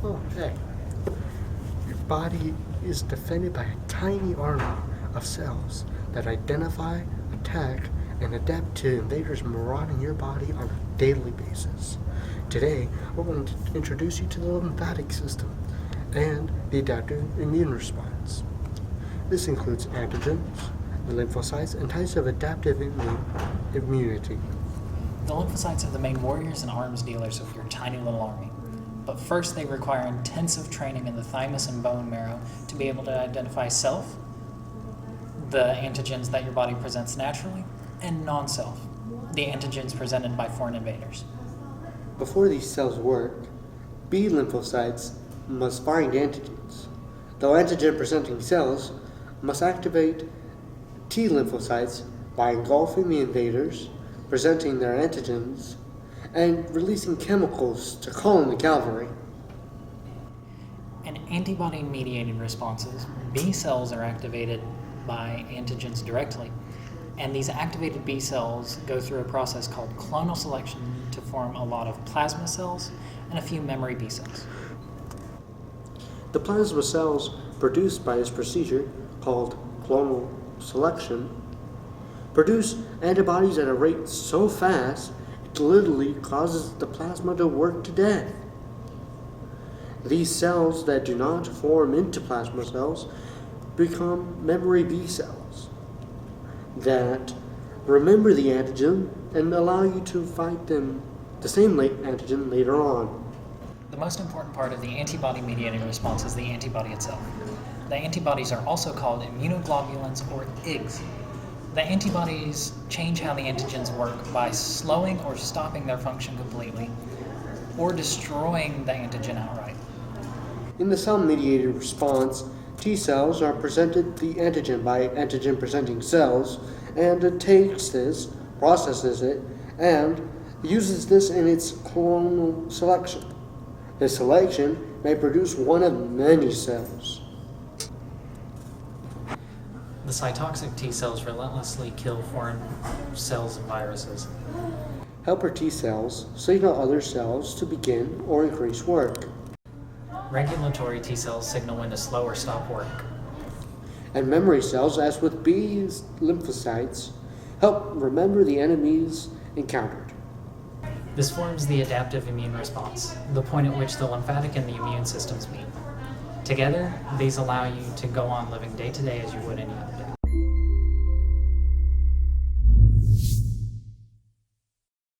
Oh, hey. Your body is defended by a tiny army of cells that identify, attack, and adapt to invaders marauding your body on a daily basis. Today, we're going to introduce you to the lymphatic system and the adaptive immune response. This includes antigens, the lymphocytes, and types of adaptive immunity. The lymphocytes are the main warriors and arms dealers of your tiny little army. But first, they require intensive training in the thymus and bone marrow to be able to identify self, the antigens that your body presents naturally, and non-self, the antigens presented by foreign invaders. Before these cells work, B lymphocytes must find antigens, though antigen-presenting cells must activate T lymphocytes by engulfing the invaders, presenting their antigens, and releasing chemicals to call in the cavalry. In antibody-mediated responses, B cells are activated by antigens directly, and these activated B cells go through a process called clonal selection to form a lot of plasma cells and a few memory B cells. The plasma cells produced by this procedure, called clonal selection, produce antibodies at a rate so fast it literally causes the plasma to work to death. These cells that do not form into plasma cells become memory B cells that remember the antigen and allow you to fight them, the same antigen, later on. The most important part of the antibody-mediated response is the antibody itself. The antibodies are also called immunoglobulins or IgGs. The antibodies change how the antigens work by slowing or stopping their function completely or destroying the antigen outright. In the cell-mediated response, T cells are presented the antigen by antigen-presenting cells, and it takes this, processes it, and uses this in its clonal selection. This selection may produce one of many cells. The cytotoxic T cells relentlessly kill foreign cells and viruses. Helper T cells signal other cells to begin or increase work. Regulatory T cells signal when to slow or stop work. And memory cells, as with B lymphocytes, help remember the enemies encountered. This forms the adaptive immune response, the point at which the lymphatic and the immune systems meet. Together, these allow you to go on living day to day as you would any other day.